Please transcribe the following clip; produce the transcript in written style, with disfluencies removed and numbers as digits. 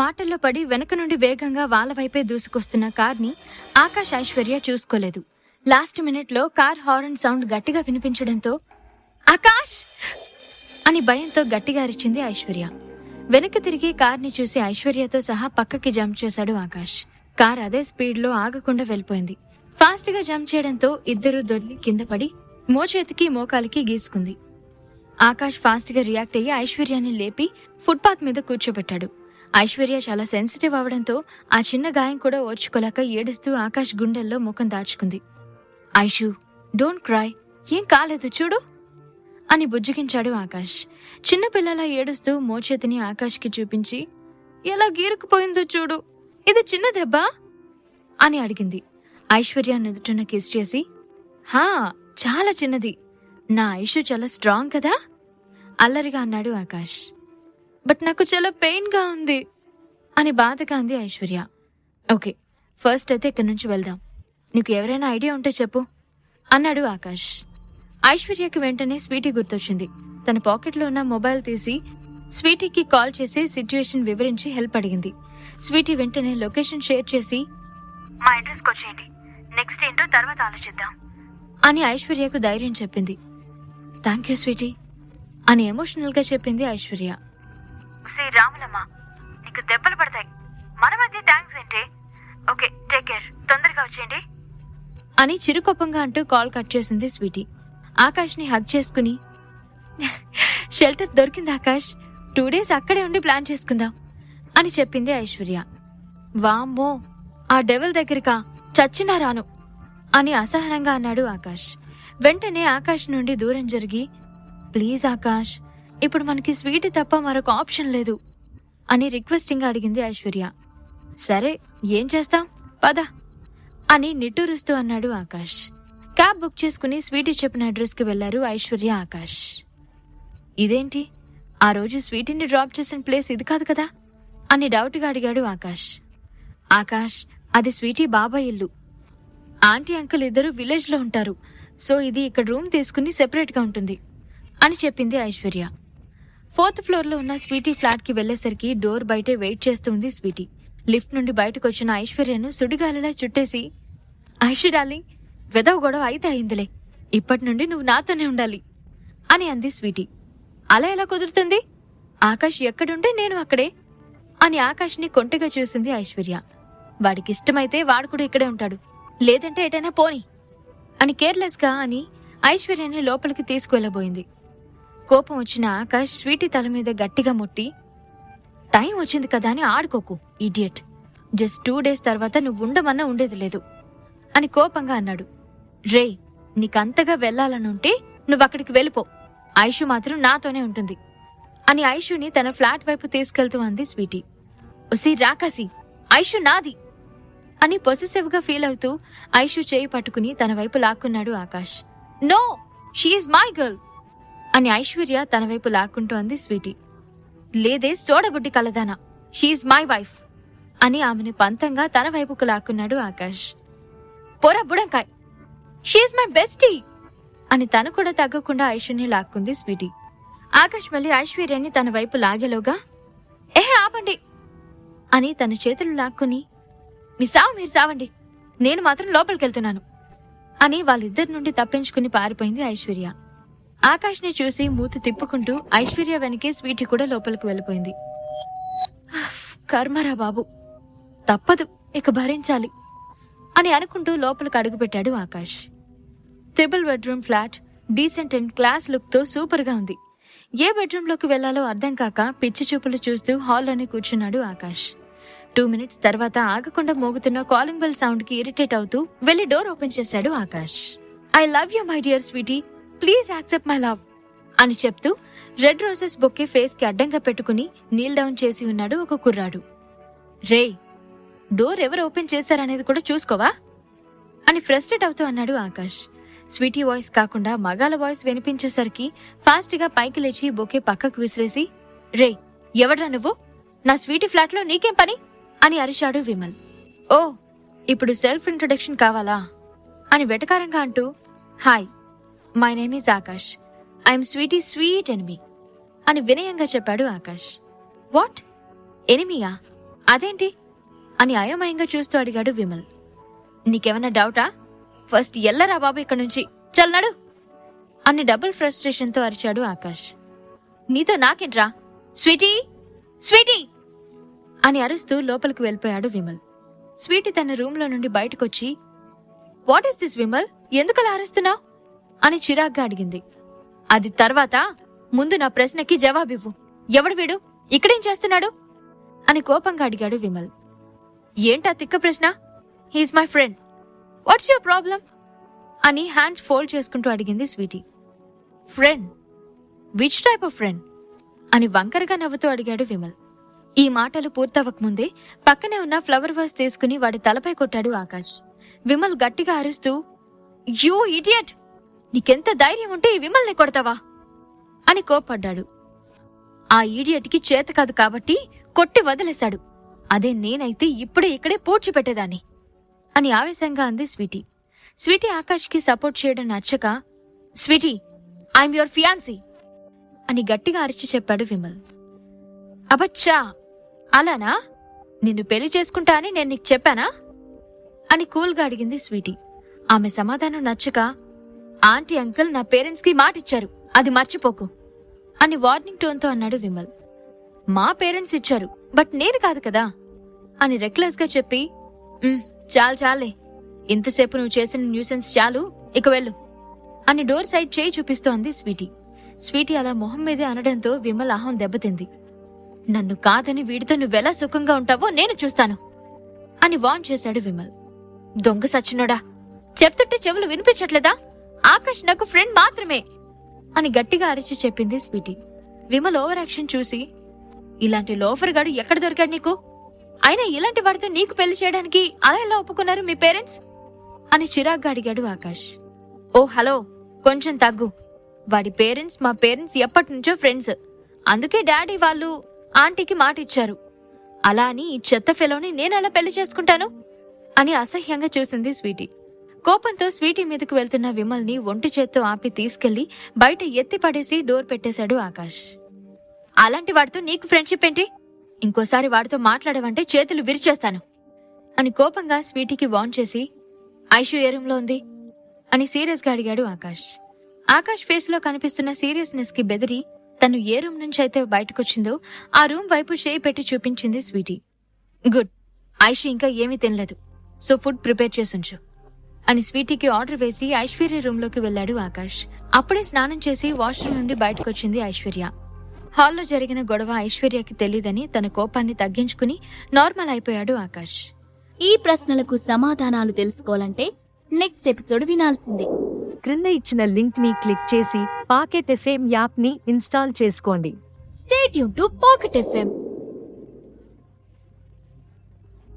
మాటల్లో పడి వెనక నుండి వేగంగా వాళ్ళ వైపే దూసుకొస్తున్న కార్ని ఆకాష్ ఐశ్వర్య చూసుకోలేదు. లాస్ట్ మినిట్లో కార్ హారన్ సౌండ్ గట్టిగా వినిపించడంతో ఆకాష్ అని భయంతో గట్టిగా అరిచింది ఐశ్వర్య. వెనక్కి తిరిగి కార్ని చూసి ఐశ్వర్యతో సహా పక్కకి జంప్ చేశాడు ఆకాష్. కార్ అదే స్పీడ్లో ఆగకుండా వెళ్ళిపోయింది. ఫాస్ట్ గా జంప్ చేయడంతో ఇద్దరూ దొర్లి కింద పడి మోచేతికి మోకాలికి గీసుకుంది. ఆకాష్ ఫాస్ట్ గా రియాక్ట్ అయ్యి ఐశ్వర్యాన్ని లేపి ఫుట్పాత్ మీద కూర్చోబెట్టాడు. ఐశ్వర్య చాలా సెన్సిటివ్ అవడంతో ఆ చిన్న గాయం కూడా ఓర్చుకోలేక ఏడుస్తూ ఆకాష్ గుండెల్లో ముఖం దాచుకుంది. ఐషు, డోంట్ క్రై, ఏం కాలేదు చూడు అని బుజ్జగించాడు ఆకాష్. చిన్నపిల్లలా ఏడుస్తూ మోచేతిని ఆకాష్కి చూపించి ఎలా గీరుకుపోయిందో చూడు, ఇది చిన్న దెబ్బా అని అడిగింది. ఐశ్వర్య నుదుటిన కిస్ చేసి హా, చాలా చిన్నది, నా ఐషు చాలా స్ట్రాంగ్ కదా అల్లరిగా అన్నాడు ఆకాష్. బట్ నాకు చాలా పెయిన్ గా ఉంది అని బాధగా అంది ఐశ్వర్య. ఓకే, ఫస్ట్ అయితే ఇక్కడి నుంచి వెళ్దాం, నీకు ఎవరైనా ఐడియా ఉంటే చెప్పు అన్నాడు ఆకాష్. ఐశ్వర్యకి వెంటనే స్వీటీ గుర్తొచ్చింది. తన పాకెట్లో ఉన్న మొబైల్ తీసి స్వీటీకి కాల్ చేసి సిచ్యువేషన్ వివరించి హెల్ప్ అడిగింది. స్వీటీ వెంటనే లొకేషన్ షేర్ చేసి మా అడ్రస్కి వచ్చేయండి, నెక్స్ట్ ఏంటో తర్వాత ఆలోచిద్దాం అని ఐశ్వర్యకు ధైర్యం చెప్పింది. థ్యాంక్ యూ స్వీటీ అని ఎమోషనల్ గా చెప్పింది ఐశ్వర్య. రాములమ్మ, నీకు దెబ్బలు పడతాయి, మన మధ్య థ్యాంక్స్ ఏంటి? ఓకే, టేక్ కేర్, తొందరగా వచ్చేయండి అని చిరుకోపంగా అంటూ కాల్ కట్ చేసింది స్వీటీ. ఆకాష్ ని హగ్ చేసుకుని షెల్టర్ దొరికింది ఆకాష్, 2 days అక్కడే ఉండి ప్లాన్ చేసుకుందాం అని చెప్పింది ఐశ్వర్య. వామ్మో, ఆ డెవల్ దగ్గరకా, చచ్చినా రాను అని అసహనంగా అన్నాడు ఆకాష్. వెంటనే ఆకాష్ నుండి దూరం జరిగి ప్లీజ్ ఆకాష్, ఇప్పుడు మనకి స్వీట్ తప్ప మరొక ఆప్షన్ లేదు అని రిక్వెస్టింగ్ గా అడిగింది ఐశ్వర్య. సరే, ఏం చేస్తాం, పద అని నిట్టూరుస్తూ అన్నాడు ఆకాష్. క్యాబ్ బుక్ చేసుకుని స్వీటీ చెప్పిన అడ్రస్ కి వెళ్లారు ఐశ్వర్య, ఆకాష్. ఇదేంటి, ఆ రోజు స్వీటీని డ్రాప్ చేసిన ప్లేస్ ఇది కాదు కదా అని డౌట్ గా అడిగాడు ఆకాష్. ఆకాష్, అది స్వీటీ బాబాయ్ ఇల్లు. ఆంటీ అంకుల్ ఇద్దరు విలేజ్ లో ఉంటారు, సో ఇది ఇక్కడ రూమ్ తీసుకుని సెపరేట్ గా ఉంటుంది అని చెప్పింది ఐశ్వర్య. 4th floor లో ఉన్న స్వీటీ ఫ్లాట్ కి వెళ్లేసరికి డోర్ బయటే వెయిట్ చేస్తుంది స్వీటీ. లిఫ్ట్ నుండి బయటకు వచ్చిన ఐశ్వర్యను సుడిగాలిలా చుట్టేసి ఐషు డార్లింగ్, వెదవ గొడవ అయితే అయిందిలే, ఇప్పటి నుండి నువ్వు నాతోనే ఉండాలి అని అంది స్వీటీ. అలా ఎలా కుదురుతుంది, ఆకాష్ ఎక్కడుంటే నేను అక్కడే అని ఆకాష్ ని కొంటగా చూసింది ఐశ్వర్య. వాడికి ఇష్టమైతే వాడు కూడా ఇక్కడే ఉంటాడు, లేదంటే ఎటైనా పోని అని కేర్లెస్ గా అని ఐశ్వర్యని లోపలికి తీసుకువెళ్లబోయింది. కోపం వచ్చిన ఆకాష్ స్వీటీ తల మీద గట్టిగా ముట్టి టైం వచ్చింది కదా అని ఆడుకోకు ఇడియట్, జస్ట్ 2 days తర్వాత నువ్వు ఉండమన్నా ఉండేది లేదు అని కోపంగా అన్నాడు. రే, నీకంతగా వెళ్లాలనుంటే నువ్వక్కడికి వెళ్ళిపో, ఐషు మాత్రం నాతోనే ఉంటుంది అని ఐషుని తన ఫ్లాట్ వైపు తీసుకెళ్తూ అంది స్వీటీ. ఒసి రాకాసి, ఐషు నాది అని పొసెసివ్ గా ఫీల్ అవుతూ ఐషు చేయి పట్టుకుని తన వైపు లాక్కున్నాడు Akash. No, she's my girl అని ఐశ్వర్య తన వైపు లాక్కుంటూ అంది స్వీటీ. లేదే సోడబుడ్డి కలదానా, షీఈస్ మై వైఫ్ అని ఆమెను పంతంగా తన వైపుకు లాక్కున్నాడు ఆకాష్. పోరా బుడంకాయ్, షీఈస్ మై బెస్టీ అని తను కూడా తగ్గకుండా ఐశ్వర్యని లాక్కుంది స్వీటీ. ఆకాష్ మళ్ళీ ఐశ్వర్యాన్ని తన వైపు లాగేలోగా ఆపండి అని తన చేతులు లాక్కుని మీ సావు మీరు సావండి, నేను మాత్రం లోపలికెళ్తున్నాను అని వాళ్ళిద్దరి నుండి తప్పించుకుని పారిపోయింది ఐశ్వర్య. ఆకాష్ ని చూసి మూతి తిప్పుకుంటూ ఐశ్వర్య వెనకే స్వీటీ కూడా లోపలికి వెళ్ళిపోయింది. కర్మరా బాబు, తప్పదు, ఇక భరించాలి అని అనుకుంటూ లోపలికి అడుగుపెట్టాడు Akash. 3 bedroom flat, decent and class look తో సూపర్ గా ఉంది. ఏ బెడ్రూమ్ లోకి వెళ్లాలో అర్థం కాక పిచ్చి చూపులు చూస్తూ హాల్లోనే కూర్చున్నాడు ఆకాష్. 2 minutes తర్వాత ఆగకుండా మోగుతున్న కాలింగ్ బెల్ సౌండ్ కి ఇరిటేట్ అవుతూ వెళ్లి డోర్ ఓపెన్ చేశాడు Akash. I love you my dear Sweety, please accept my love అని చెప్తూ రెడ్ రోజెస్ బొక్కే ఫేస్ కి అడ్డంగా పెట్టుకుని నీల్ డౌన్ చేసి ఉన్నాడు ఒక కుర్రాడు. రే, డోర్ ఎవరు ఓపెన్ చేశారనేది కూడా చూసుకోవా అని ఫ్రస్ట్రేట్ అవుతూ అన్నాడు ఆకాష్. స్వీటీ వాయిస్ కాకుండా మగాల వాయిస్ వినిపించేసరికి ఫాస్ట్ గా పైకి లేచి బొకే పక్కకు విసిరేసి రే, ఎవడ్రా నువ్వు, నా స్వీటీ ఫ్లాట్ లో నీకేం పని అని అరిచాడు విమల్. ఓ, ఇప్పుడు సెల్ఫ్ ఇంట్రొడక్షన్ కావాలా అని వెటకారంగా అంటూ hi, my name is Akash, I'm Sweety sweet enemy అని వినయంగా చెప్పాడు ఆకాష్. వాట్, ఎనిమియా అదేంటి అని అయోమయంగా చూస్తూ అడిగాడు విమల్. నీకేమన్నా డౌటా? ఫస్ట్ ఎల్లరా బాబు ఇక్కడి నుంచి, చల్నాడు అని డబుల్ ఫ్రస్ట్రేషన్తో అరిచాడు ఆకాష్. నీతో నాకేంట్రా, స్వీటీ స్వీటీ అని అరుస్తూ లోపలికి వెళ్ళిపోయాడు విమల్. స్వీటీ తన రూంలో నుండి బయటకొచ్చి, వాట్ ఈస్ దిస్ విమల్, ఎందుకలా అరుస్తున్నావు అని చిరాగ్గా అడిగింది. అది తర్వాత, ముందు నా ప్రశ్నకి జవాబివ్వు. ఎవడు వీడు, ఇక్కడేం చేస్తున్నాడు అని కోపంగా అడిగాడు విమల్. ఏంటా తిక్క ప్రశ్న? He's my friend, what's your problem అని హ్యాండ్స్ ఫోల్డ్ చేసుకుంటూ అడిగింది Sweety. Friend? Which type of friend అని వంకరగా నవ్వుతూ అడిగాడు విమల్. ఈ మాటలు పూర్తవకముందే పక్కనే ఉన్న ఫ్లవర్ వాస్ తీసుకుని వాడి తలపై కొట్టాడు ఆకాష్. విమల్ గట్టిగా అరుస్తూ, యూ ఇడియట్, నీకెంత ధైర్యం ఉంటే ఈ విమల్ని కొడతావా అని కోప్పడ్డాడు. ఆ ఈడియట్కి చేత కాదు కాబట్టి కొట్టి వదిలేశాడు. అదే నేనైతే ఇప్పుడే ఇక్కడే పూడ్చిపెట్టేదాన్ని అని ఆవేశంగా అంది స్వీటీ. స్వీటీ ఆకాష్కి సపోర్ట్ చేయడం నచ్చక, స్వీటీ, ఐఎమ్ యువర్ ఫియాన్సీ అని గట్టిగా అరిచి చెప్పాడు విమల్. అబచ్చా, అలానా? నిన్ను పెళ్లి చేసుకుంటా అని నేను నీకు చెప్పానా అని కూల్గా అడిగింది స్వీటీ. ఆమె సమాధానం నచ్చక, ఆంటీ అంకుల్ నా పేరెంట్స్కి మాటిచ్చారు, అది మర్చిపోకు అని వార్నింగ్ టోన్తో అన్నాడు విమల్. మా పేరెంట్స్ ఇచ్చారు, బట్ నేను కాదు కదా అని రెక్లెస్ గా చెప్పి, చాలే, ఇంతసేపు నువ్వు చేసిన న్యూసెన్స్ చాలు, ఇక వెళ్ళు అని డోర్ సైడ్ చేయి చూపిస్తూ అంది స్వీటీ. స్వీటీ అలా మొహం మీదే అనడంతో విమల్ అహం దెబ్బతింది. నన్ను కాదని వీడితో నువ్వెలా సుఖంగా ఉంటావో నేను చూస్తాను అని వార్న్ చేశాడు విమల్. దొంగ సచ్చినోడా, చెప్తుంటే చెవులు వినిపించట్లేదా? ఆకాష్ నాకు ఫ్రెండ్ మాత్రమే అని గట్టిగా అరిచి చెప్పింది స్వీటీ. విమల్ ఓవర్ యాక్షన్ చూసి, ఇలాంటి లోఫర్ గాడు ఎక్కడ దొరికాడు నీకు? అయినా ఇలాంటి వాడితో నీకు పెళ్లి చేయడానికి అలా ఎలా ఒప్పుకున్నారు మీ పేరెంట్స్ అని చిరాగ్గా అడిగాడు ఆకాష్. ఓ హలో, కొంచెం తగ్గు. వాడి పేరెంట్స్ మా పేరెంట్స్ ఎప్పటి నుంచో ఫ్రెండ్స్, అందుకే డాడీ వాళ్ళు ఆంటీకి మాట ఇచ్చారు. అలా అని ఈ చెత్త ఫెలోని నేనెలా పెళ్లి చేసుకుంటాను అని అసహ్యంగా చూసింది స్వీటీ. కోపంతో స్వీటీ మీదకు వెళ్తున్న విమల్ని ఒంటి చేత్తో ఆపి తీసుకెళ్లి బయట ఎత్తి పడేసి డోర్ పెట్టేశాడు ఆకాష్. అలాంటి వాడితో నీకు ఫ్రెండ్షిప్ ఏంటి? ఇంకోసారి వాడితో మాట్లాడవంటే చేతులు విరిచేస్తాను అని కోపంగా స్వీటీకి వార్న్ చేసి, ఐషు ఏ రూంలో ఉంది అని సీరియస్ గా అడిగాడు ఆకాష్. ఆకాష్ ఫేస్ లో కనిపిస్తున్న సీరియస్నెస్ కి బెదిరి తను ఏ రూమ్ నుంచి అయితే బయటకొచ్చిందో ఆ రూమ్ వైపు చేయి పెట్టి చూపించింది స్వీటీ. గుడ్, ఐషు ఇంకా ఏమీ తినలేదు, సో ఫుడ్ ప్రిపేర్ చేసుంచు అని స్వీటీకి ఆర్డర్ వేసి ఐశ్వర్య రూంలోకి వెళ్లాడు ఆకాష్. అప్పుడే స్నానం చేసి వాష్రూమ్ నుండి బయటకొచ్చింది ఐశ్వర్య. హాల్లో జరిగిన గొడవ ఐశ్వర్యకి తెలీదని తన కోపాన్ని తగ్గించుకుని నార్మల్ అయిపోయాడు ఆకాష్. ఈ ప్రశ్నలకు సమాధానాలు తెలుసుకోవాలంటే నెక్స్ట్ ఎపిసోడ్ వినాల్సిందే. క్రింద ఇచ్చిన లింక్ ని క్లిక్ చేసి పాకెట్ ఎఫ్ఎం యాప్ ని ఇన్స్టాల్ చేసుకోండి. Stay tune to pocket FM.